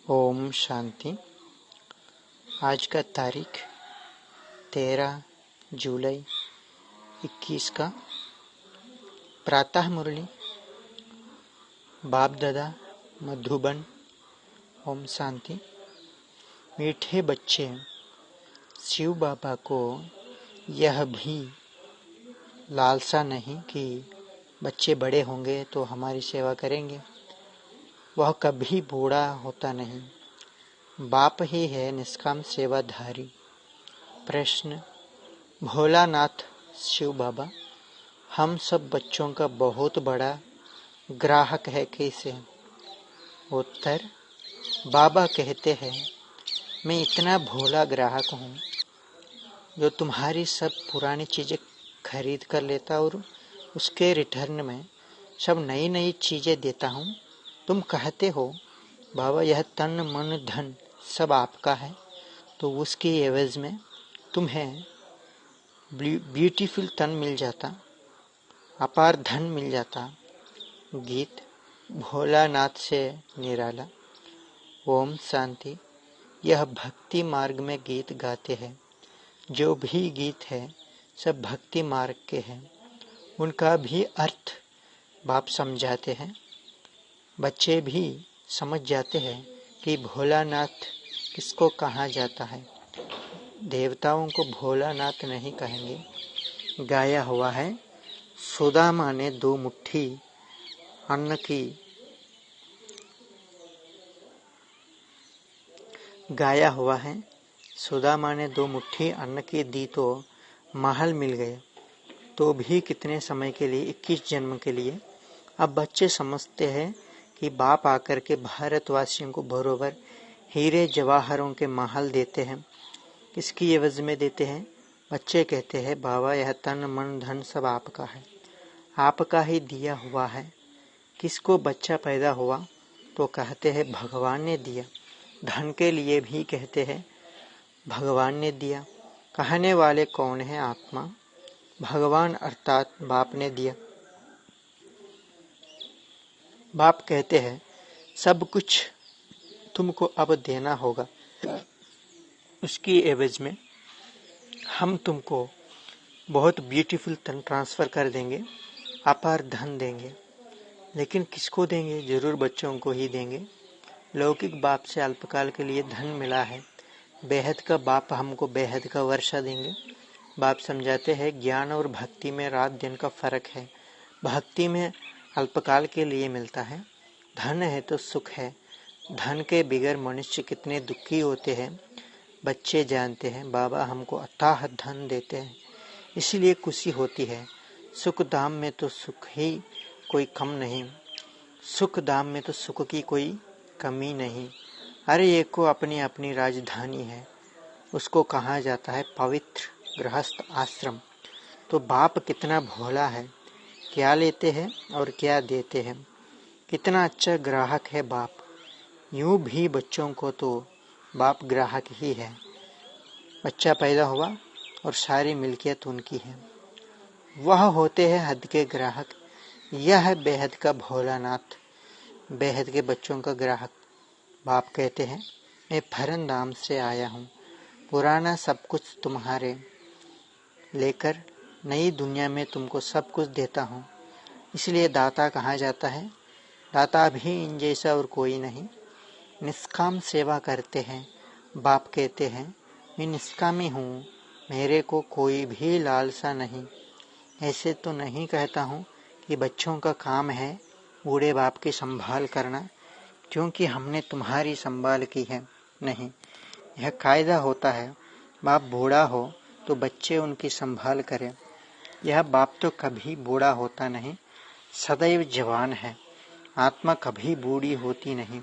ओम शांति। आज का तारीख 13 जुलाई 21 का प्रातः मुरली बाप दादा मधुबन। ओम शांति। मीठे बच्चे, शिव बाबा को यह भी लालसा नहीं कि बच्चे बड़े होंगे तो हमारी सेवा करेंगे। वह कभी बूढ़ा होता नहीं। बाप ही है निष्काम सेवाधारी। प्रश्न: भोलानाथ शिव बाबा हम सब बच्चों का बहुत बड़ा ग्राहक है, कैसे? उत्तर: बाबा कहते हैं, मैं इतना भोला ग्राहक हूँ जो तुम्हारी सब पुरानी चीजें खरीद कर लेता और उसके रिटर्न में सब नई नई चीजें देता हूँ। तुम कहते हो बाबा यह तन मन धन सब आपका है, तो उसकी एवज में तुम्हें ब्यूटीफुल तन मिल जाता, अपार धन मिल जाता। गीत भोलानाथ से निराला। ओम शांति। यह भक्ति मार्ग में गीत गाते हैं। जो भी गीत है सब भक्ति मार्ग के हैं। उनका भी अर्थ बाप समझाते हैं। बच्चे भी समझ जाते हैं कि भोलानाथ किसको कहा जाता है। देवताओं को भोलानाथ नहीं कहेंगे। गाया हुआ है, सुदामा ने 2 मुट्ठी अन्न की गाया हुआ है, सुदामा ने 2 मुट्ठी अन्न की दी तो महल मिल गए, तो भी कितने समय के लिए? 21 जन्म के लिए। अब बच्चे समझते हैं कि बाप आकर के भारतवासियों को बरोबर हीरे जवाहरों के महल देते हैं। किसकी एवज में देते हैं? बच्चे कहते हैं बाबा यह तन मन धन सब आपका है, आपका ही दिया हुआ है। किसको बच्चा पैदा हुआ तो कहते हैं भगवान ने दिया। धन के लिए भी कहते हैं भगवान ने दिया। कहने वाले कौन है? आत्मा भगवान अर्थात बाप ने दिया। बाप कहते हैं सब कुछ तुमको अब देना होगा, उसकी एवज में हम तुमको बहुत ब्यूटीफुल धन ट्रांसफर कर देंगे, अपार धन देंगे। लेकिन किसको देंगे? जरूर बच्चों को ही देंगे। लौकिक बाप से अल्पकाल के लिए धन मिला है, बेहद का बाप हमको बेहद का वर्षा देंगे। बाप समझाते हैं ज्ञान और भक्ति में रात दिन का फर्क है। भक्ति में अल्पकाल के लिए मिलता है, धन है तो सुख है। धन के बिगर मनुष्य कितने दुखी होते हैं बच्चे जानते हैं। बाबा हमको अथाह धन देते हैं, इसलिए खुशी होती है। सुख दाम में तो सुख ही कोई कम नहीं, सुख दाम में तो सुख की कोई कमी नहीं। हर एक को अपनी अपनी राजधानी है, उसको कहा जाता है पवित्र गृहस्थ आश्रम। तो बाप कितना भोला है, क्या लेते हैं और क्या देते हैं। कितना अच्छा ग्राहक है बाप। यूं भी बच्चों को तो बाप ग्राहक ही है। बच्चा पैदा हुआ और सारी मिल्कियत उनकी है। वह होते हैं हद के ग्राहक। यह है बेहद का भोलानाथ, बेहद के बच्चों का ग्राहक। बाप कहते हैं मैं फरनदाम से आया हूँ, पुराना सब कुछ तुम्हारे लेकर नई दुनिया में तुमको सब कुछ देता हूँ। इसलिए दाता कहा जाता है। दाता भी इन जैसा और कोई नहीं। निष्काम सेवा करते हैं। बाप कहते हैं मैं निष्कामी हूँ, मेरे को कोई भी लालसा नहीं। ऐसे तो नहीं कहता हूँ कि बच्चों का काम है बूढ़े बाप की संभाल करना, क्योंकि हमने तुम्हारी संभाल की है। नहीं, यह कायदा होता है बाप बूढ़ा हो तो बच्चे उनकी संभाल करें। यह बाप तो कभी बूढ़ा होता नहीं, सदैव जवान है। आत्मा कभी बूढ़ी होती नहीं।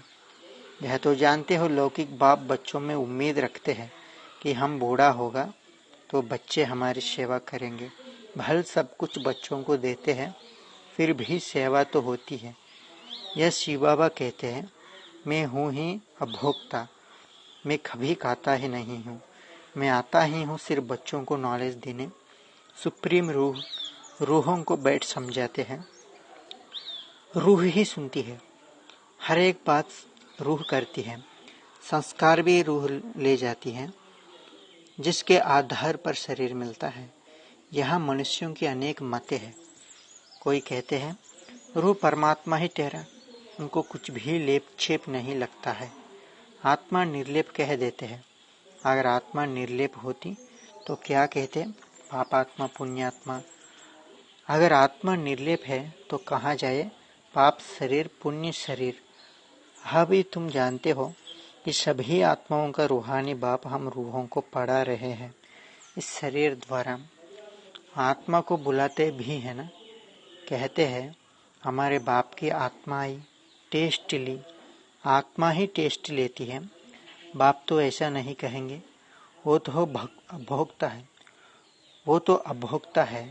यह तो जानते हो लौकिक बाप बच्चों में उम्मीद रखते हैं कि हम बूढ़ा होगा तो बच्चे हमारी सेवा करेंगे। भल सब कुछ बच्चों को देते हैं, फिर भी सेवा तो होती है। यह शिव बाबा कहते हैं मैं हूँ ही अभोक्ता, मैं कभी खाता ही नहीं हूँ। मैं आता ही हूँ सिर्फ बच्चों को नॉलेज देने। सुप्रीम रूहों को बैठ समझाते हैं। रूह ही सुनती है, हर एक बात रूह करती है। संस्कार भी रूह ले जाती है, जिसके आधार पर शरीर मिलता है। यहाँ मनुष्यों की अनेक मतें हैं। कोई कहते हैं रूह परमात्मा ही ठहरा, उनको कुछ भी लेप छेप नहीं लगता है। आत्मा निर्लेप कह देते हैं। अगर आत्मा निर्लेप होती तो क्या कहते, पापात्मा पुण्यात्मा। अगर आत्मा निर्लेप है तो कहाँ जाए पाप शरीर पुण्य शरीर। अभी तुम जानते हो कि सभी आत्माओं का रूहानी बाप हम रूहों को पढ़ा रहे हैं। इस शरीर द्वारा आत्मा को बुलाते भी है ना। कहते हैं हमारे बाप की आत्मा आई, टेस्ट ली। आत्मा ही टेस्ट लेती है। बाप तो ऐसा नहीं कहेंगे, वो तो अभोक्ता है। वो तो अभोक्ता है।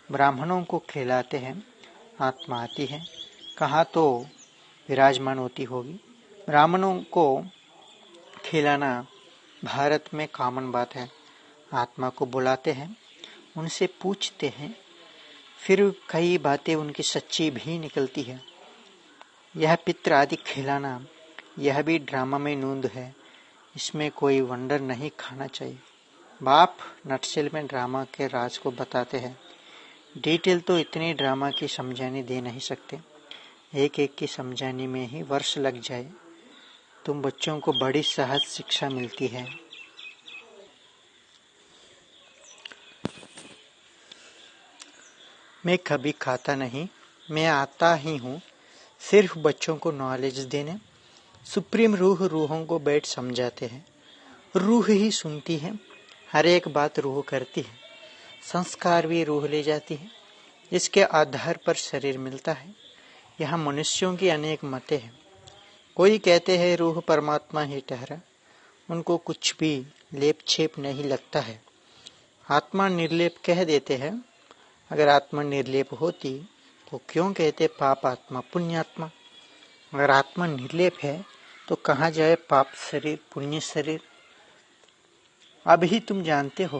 ब्राह्मणों को खिलाते हैं, आत्मा आती है, कहाँ तो विराजमान होती होगी। ब्राह्मणों को खिलाना भारत में कॉमन बात है। आत्मा को बुलाते हैं, उनसे पूछते हैं, फिर कई बातें उनकी सच्ची भी निकलती है। यह पित्र आदि खिलाना, यह भी ड्रामा में नूंद है। इसमें कोई वंडर नहीं खाना चाहिए। बाप नटशेल में ड्रामा के राज को बताते हैं। डिटेल तो इतनी ड्रामा की समझाने दे नहीं सकते। एक एक की समझाने में ही वर्ष लग जाए। तुम बच्चों को बड़ी सहज शिक्षा मिलती है। मैं कभी खाता नहीं, मैं आता ही हूँ सिर्फ बच्चों को नॉलेज देने। सुप्रीम रूह रूहों को बैठ समझाते हैं। रूह ही सुनती है, हर एक बात रूह करती है। संस्कार भी रूह ले जाती है, जिसके आधार पर शरीर मिलता है। यहाँ मनुष्यों की अनेक मतें हैं। कोई कहते हैं रूह परमात्मा ही ठहरा, उनको कुछ भी लेप छेप नहीं लगता है। आत्मा निर्लेप कह देते हैं। अगर आत्मा निर्लेप होती तो क्यों कहते पाप आत्मा पुण्यात्मा। अगर आत्मा निर्लेप है तो कहाँ जाए पाप शरीर पुण्य शरीर। अभी तुम जानते हो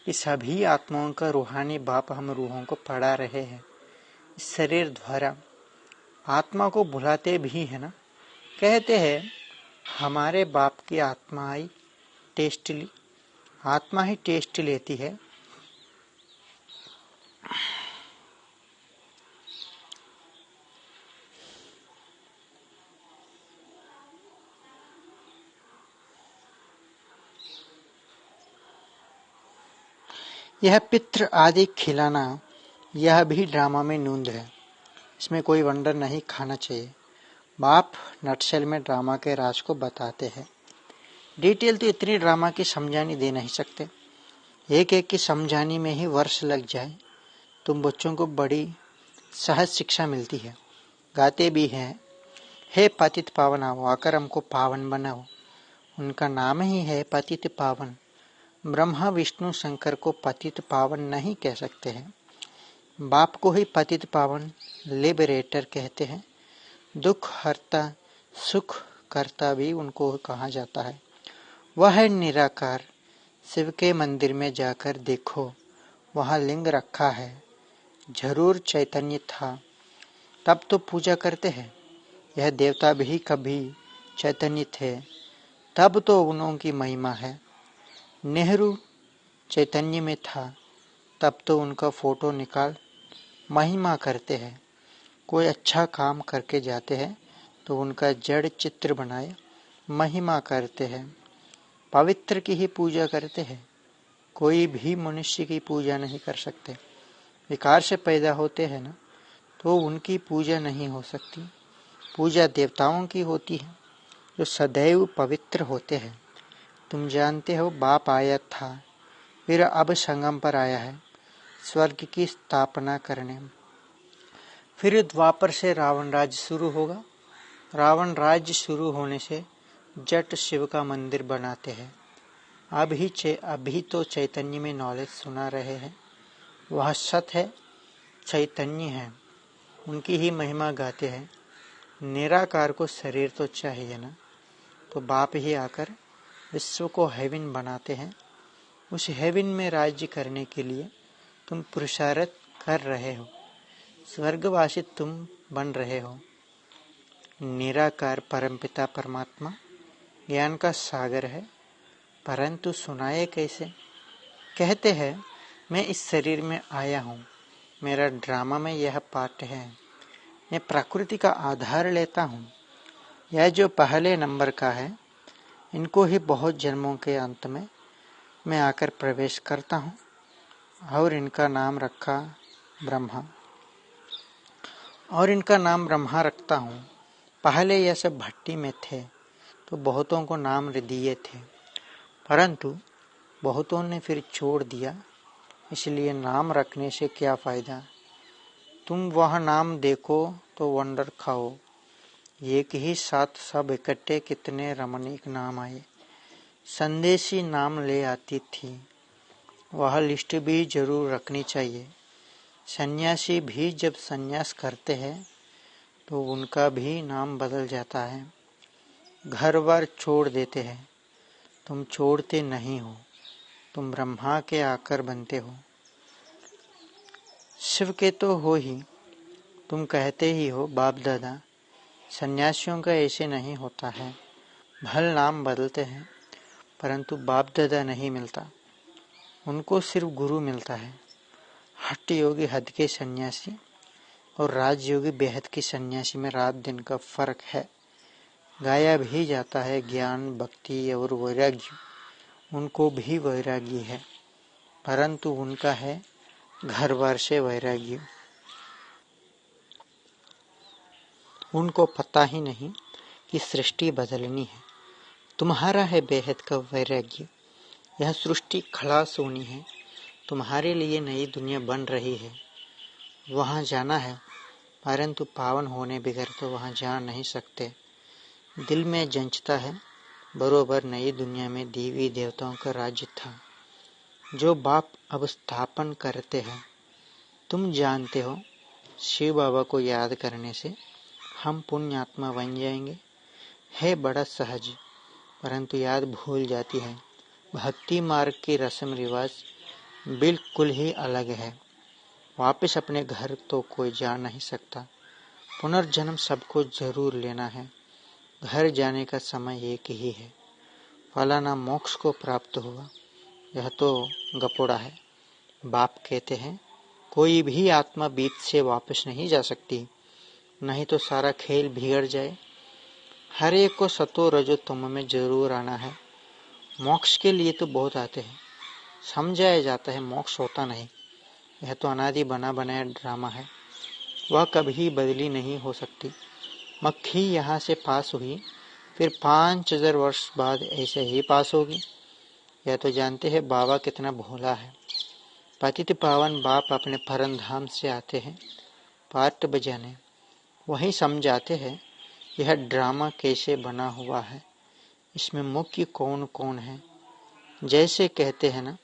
कि सभी आत्माओं का रूहानी बाप हम रूहों को पढ़ा रहे हैं। इस शरीर द्वारा आत्मा को बुलाते भी है ना। कहते हैं हमारे बाप की आत्मा आई, टेस्ट ली। आत्मा ही टेस्ट लेती है। यह पित्र आदि खिलाना, यह भी ड्रामा में नूंद है। इसमें कोई वंडर नहीं खाना चाहिए। बाप नटशेल में ड्रामा के राज को बताते हैं। डिटेल तो इतनी ड्रामा की समझानी दे नहीं सकते। एक एक की समझाने में ही वर्ष लग जाए। तुम बच्चों को बड़ी सहज शिक्षा मिलती है। गाते भी हैं, हे पतित पावन आओ, आकर हमको पावन बनाओ। उनका नाम ही है पतित पावन। ब्रह्मा विष्णु शंकर को पतित पावन नहीं कह सकते हैं। बाप को ही पतित पावन लिबरेटर कहते हैं। दुख हरता सुख करता भी उनको कहा जाता है। वह है निराकार। शिव के मंदिर में जाकर देखो, वहाँ लिंग रखा है। जरूर चैतन्य था, तब तो पूजा करते हैं। यह देवता भी कभी चैतन्य थे, तब तो उनकी महिमा है। नेहरू चैतन्य में था, तब तो उनका फोटो निकाल महिमा करते हैं। कोई अच्छा काम करके जाते हैं तो उनका जड़ चित्र बनाए महिमा करते हैं। पवित्र की ही पूजा करते हैं। कोई भी मनुष्य की पूजा नहीं कर सकते। विकार से पैदा होते हैं ना, तो उनकी पूजा नहीं हो सकती। पूजा देवताओं की होती है, जो सदैव पवित्र होते हैं। तुम जानते हो बाप आया था, फिर अब संगम पर आया है स्वर्ग की स्थापना करने। फिर द्वापर से रावण राज्य शुरू होगा। रावण राज्य शुरू होने से जट शिव का मंदिर बनाते हैं। अभी तो चैतन्य में नॉलेज सुना रहे हैं। वह सत है, चैतन्य है, उनकी ही महिमा गाते हैं। निराकार को शरीर तो चाहिए ना, तो बाप ही आकर विश्व को हेवन बनाते हैं। उस हेवन में राज्य करने के लिए तुम पुरुषार्थ कर रहे हो। स्वर्गवासी तुम बन रहे हो। निराकार परमपिता परमात्मा ज्ञान का सागर है, परंतु सुनाए कैसे। कहते हैं मैं इस शरीर में आया हूँ, मेरा ड्रामा में यह पार्ट है, मैं प्रकृति का आधार लेता हूँ। यह जो पहले नंबर का है, इनको ही बहुत जन्मों के अंत में मैं आकर प्रवेश करता हूँ और इनका नाम रखा ब्रह्मा, और इनका नाम ब्रह्मा रखता हूँ। पहले यह सब भट्टी में थे तो बहुतों को नाम दिए थे, परंतु बहुतों ने फिर छोड़ दिया, इसलिए नाम रखने से क्या फ़ायदा। तुम वह नाम देखो तो वंडर खाओ, एक ही साथ सब इकट्ठे कितने रमणीक नाम आए। संदेशी नाम ले आती थी, वह लिस्ट भी जरूर रखनी चाहिए। सन्यासी भी जब सन्यास करते हैं तो उनका भी नाम बदल जाता है। घर बार छोड़ देते हैं, तुम छोड़ते नहीं हो, तुम ब्रह्मा के आकर बनते हो, शिव के तो हो ही। तुम कहते ही हो बाप दादा, सन्यासियों का ऐसे नहीं होता है। भल नाम बदलते हैं, परंतु बाप दादा नहीं मिलता, उनको सिर्फ गुरु मिलता है। हठ योगी हद के सन्यासी और राजयोगी बेहद की सन्यासी में रात दिन का फर्क है। गाया भी जाता है ज्ञान, भक्ति और वैराग्य, उनको भी वैराग्य है, परंतु उनका है घर बार से वैराग्य। उनको पता ही नहीं कि सृष्टि बदलनी है। तुम्हारा है बेहद का वैराग्य, यह सृष्टि खलास होनी है, तुम्हारे लिए नई दुनिया बन रही है। वहाँ जाना है, परंतु पावन होने बगैर तो वहाँ जा नहीं सकते। दिल में जंचता है बरोबर नई दुनिया में देवी देवताओं का राज्य था, जो बाप अब स्थापन करते हैं। तुम जानते हो शिव बाबा को याद करने से हम पुण्यात्मा बन जाएंगे। है बड़ा सहज, परंतु याद भूल जाती है। भक्ति मार्ग की रस्म रिवाज बिल्कुल ही अलग है। वापस अपने घर तो कोई जा नहीं सकता, पुनर्जन्म सबको जरूर लेना है। घर जाने का समय एक ही है। फलाना मोक्ष को प्राप्त हुआ, यह तो गपोड़ा है। बाप कहते हैं कोई भी आत्मा बीत से वापस नहीं जा सकती, नहीं तो सारा खेल बिगड़ जाए। हर एक को सतो रजो तुम में जरूर आना है। मोक्ष के लिए तो बहुत आते हैं, समझाया जाता है मोक्ष होता नहीं, यह तो अनादि बना बनाया ड्रामा है, वह कभी बदली नहीं हो सकती। मक्खी यहाँ से पास हुई, फिर 5000 वर्ष बाद ऐसे ही पास होगी। यह तो जानते हैं बाबा कितना भोला है। पतित पावन बाप अपने परम धाम से आते हैं पार्ट बजाने, वही समझाते हैं यह ड्रामा कैसे बना हुआ है, इसमें मुख्य कौन कौन है। जैसे कहते हैं ना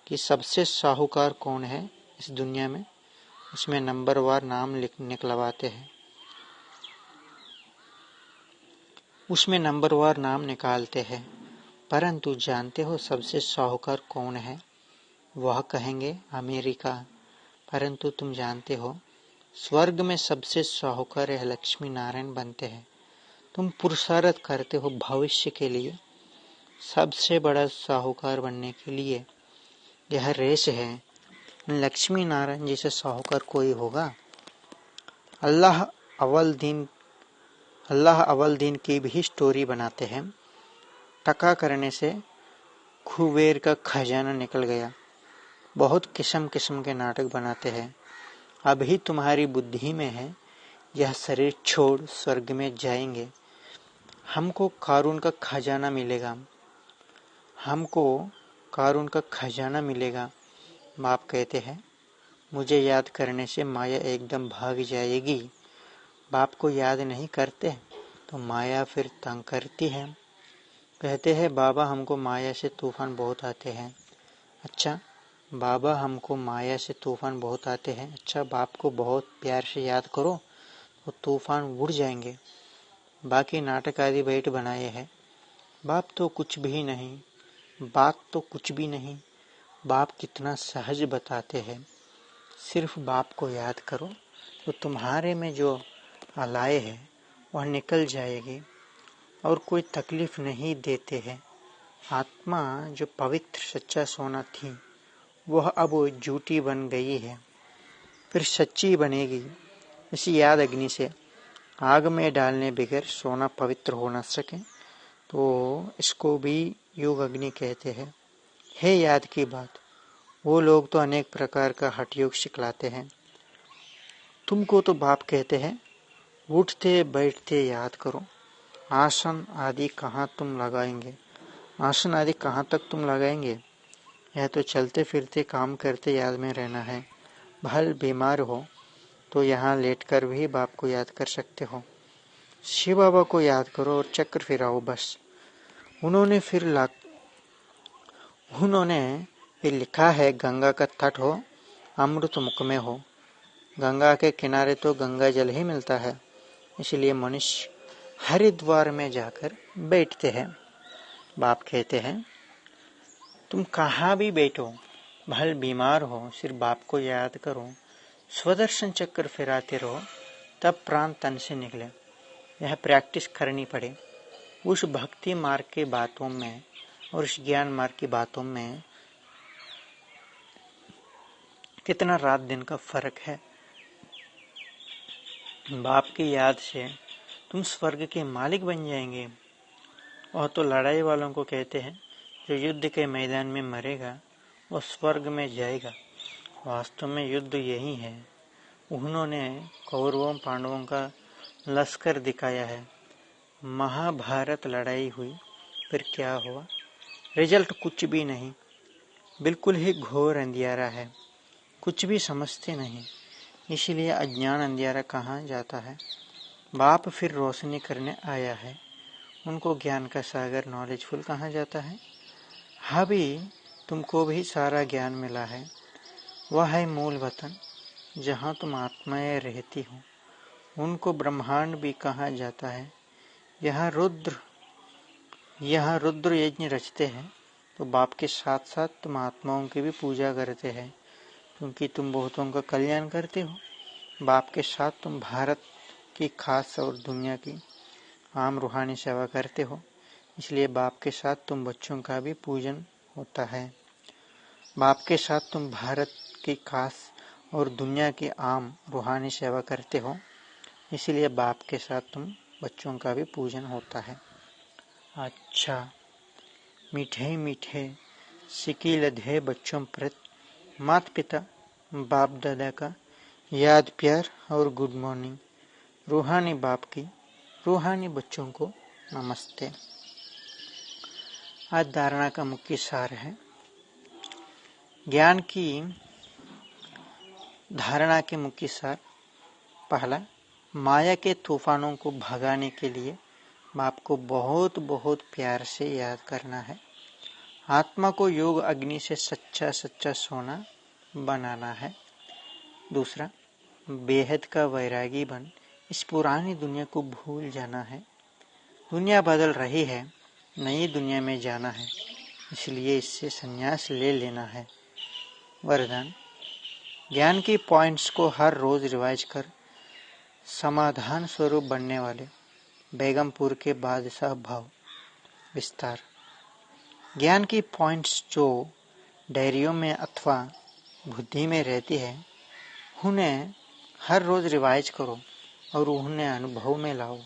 कि सबसे साहूकार कौन है इस दुनिया में, उसमें नंबरवार नाम निकलवाते हैं, उसमें नंबरवार नाम निकालते हैं। परंतु जानते हो सबसे साहूकार कौन है? वह कहेंगे अमेरिका। परंतु तुम जानते हो स्वर्ग में सबसे साहूकार लक्ष्मी नारायण बनते हैं। तुम पुरुषार्थ करते हो भविष्य के लिए, सबसे बड़ा साहूकार बनने के लिए। यह रेस है, लक्ष्मी नारायण जैसे साहूकार कोई होगा? अल्लाह अव्वल दिन की भी स्टोरी बनाते हैं। टका करने से कुबेर का खजाना निकल गया। बहुत किस्म किस्म के नाटक बनाते हैं। अभी तुम्हारी बुद्धि में है यह शरीर छोड़ स्वर्ग में जाएंगे, हमको कारून का खजाना मिलेगा, हमको कारून का खजाना मिलेगा। बाप कहते हैं मुझे याद करने से माया एकदम भाग जाएगी। बाप को याद नहीं करते तो माया फिर तंग करती है। कहते हैं बाबा हमको माया से तूफान बहुत आते हैं। अच्छा बाबा हमको माया से तूफान बहुत आते हैं, अच्छा बाप को बहुत प्यार से याद करो तो तूफान उड़ जाएंगे। बाकी नाटक आदि बैठ बनाए हैं। बाप तो कुछ भी नहीं, बात तो कुछ भी नहीं। बाप कितना सहज बताते हैं। सिर्फ बाप को याद करो तो तुम्हारे में जो अलाए है वह निकल जाएगी। और कोई तकलीफ नहीं देते हैं। आत्मा जो पवित्र सच्चा सोना थी वह अब झूठी बन गई है, फिर सच्ची बनेगी। इसी याद अग्नि से आग में डालने बगैर सोना पवित्र हो न सके, तो इसको भी योग अग्नि कहते हैं। है याद की बात, वो लोग तो अनेक प्रकार का हठ योग सिखलाते हैं। तुमको तो बाप कहते हैं उठते बैठते याद करो। आसन आदि कहाँ तुम लगाएंगे? आसन आदि कहाँ तक तुम लगाएंगे? यह तो चलते फिरते काम करते याद में रहना है। भल बीमार हो तो यहाँ लेटकर भी बाप को याद कर सकते हो। शिव बाबा को याद करो और चक्र फिराओ बस। उन्होंने फिर लिखा है, गंगा का तट हो अमृत मुख में हो। गंगा के किनारे तो गंगा जल ही मिलता है, इसलिए मनुष्य हरिद्वार में जाकर बैठते हैं। बाप कहते हैं तुम कहाँ भी बैठो, भल बीमार हो, सिर्फ बाप को याद करो, स्वदर्शन चक्र फिराते रहो, तब प्राण तन से निकले। यह प्रैक्टिस करनी पड़े। उस भक्ति मार्ग की बातों में और उस ज्ञान मार्ग की बातों में कितना रात दिन का फर्क है। बाप की याद से तुम स्वर्ग के मालिक बन जाएंगे। और तो लड़ाई वालों को कहते हैं जो युद्ध के मैदान में मरेगा वो स्वर्ग में जाएगा। वास्तव में युद्ध यही है। उन्होंने कौरवों पांडवों का लश्कर दिखाया है। महाभारत लड़ाई हुई, फिर क्या हुआ? रिजल्ट कुछ भी नहीं, बिल्कुल ही घोर अंधियारा है। कुछ भी समझते नहीं, इसलिए अज्ञान अंधियारा कहाँ जाता है। बाप फिर रोशनी करने आया है, उनको ज्ञान का सागर नॉलेजफुल कहाँ जाता है। अभी तुमको भी सारा ज्ञान मिला है, वह है मूल वतन जहाँ तुम आत्माएं रहती हो। उनको ब्रह्मांड भी कहाँ जाता है। यहाँ रुद्र यज्ञ रचते हैं, तो बाप के साथ साथ तुम आत्माओं की भी पूजा करते हैं, क्योंकि तुम बहुतों का कल्याण करते हो। बाप के साथ तुम भारत की खास और दुनिया की आम रूहानी सेवा करते हो, इसलिए बाप के साथ तुम बच्चों का भी पूजन होता है। बाप के साथ तुम भारत की खास और दुनिया की आम रूहानी सेवा करते हो, इसलिए बाप के साथ तुम बच्चों का भी पूजन होता है। अच्छा, मीठे मीठे सिकी लधे बच्चों प्रति माता पिता बाप दादा का याद प्यार और गुड मॉर्निंग। रूहानी बाप की रूहानी बच्चों को नमस्ते। आज धारणा का मुख्य सार है। ज्ञान की धारणा के मुख्य सार। पहला, माया के तूफानों को भगाने के लिए बाप को बहुत बहुत प्यार से याद करना है। आत्मा को योग अग्नि से सच्चा सच्चा सोना बनाना है। दूसरा, बेहद का वैरागी बन इस पुरानी दुनिया को भूल जाना है। दुनिया बदल रही है, नई दुनिया में जाना है, इसलिए इससे संन्यास ले लेना है। वरदान, ज्ञान की पॉइंट्स को हर रोज रिवाइज कर समाधान स्वरूप बनने वाले बेगमपुर के बादशाह भाव विस्तार। ज्ञान की पॉइंट्स जो डायरियों में अथवा बुद्धि में रहती है, उन्हें हर रोज रिवाइज करो और उन्हें अनुभव में लाओ,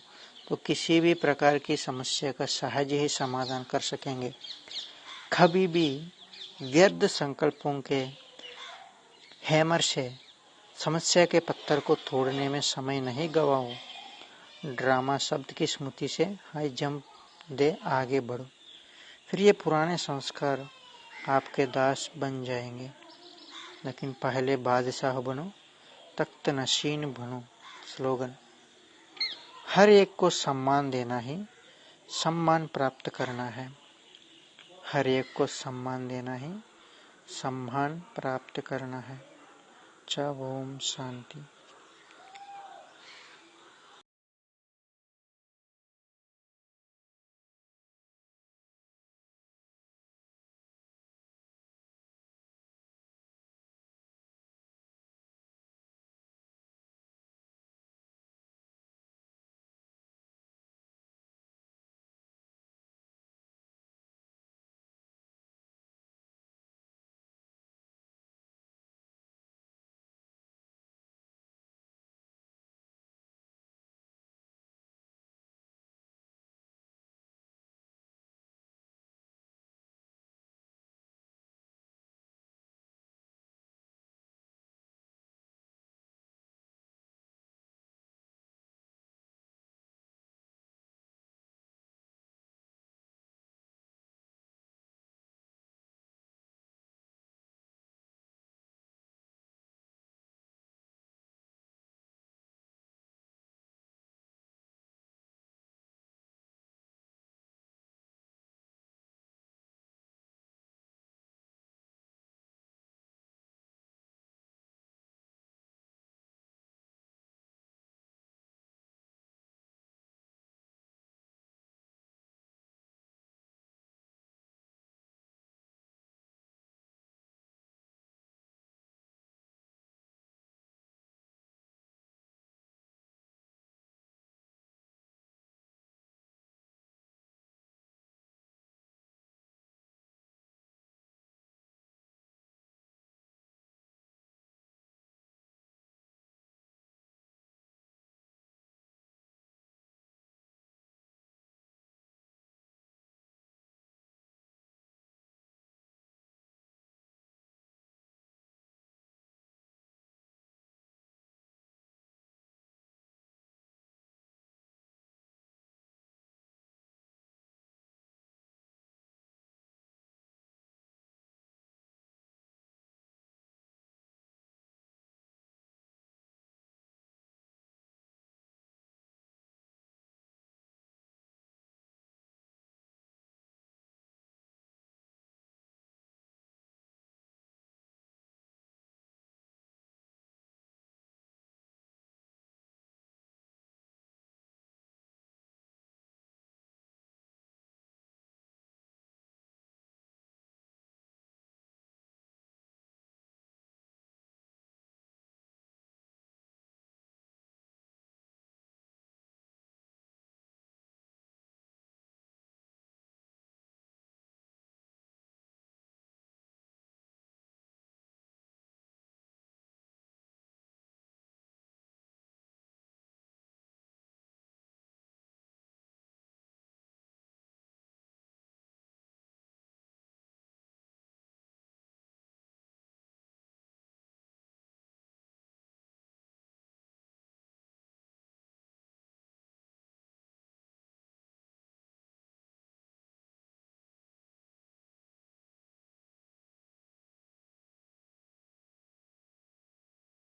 तो किसी भी प्रकार की समस्या का सहज ही समाधान कर सकेंगे। कभी भी व्यर्थ संकल्पों के हैमर से समस्या के पत्थर को तोड़ने में समय नहीं गवाओ। ड्रामा शब्द की स्मृति से हाई जंप दे आगे बढ़ो, फिर ये पुराने संस्कार आपके दास बन जाएंगे। लेकिन पहले बादशाह बनो, तख्त नशीन बनो। स्लोगन, हर एक को सम्मान देना ही सम्मान प्राप्त करना है। हर एक को सम्मान देना ही सम्मान प्राप्त करना है। ओम शांति।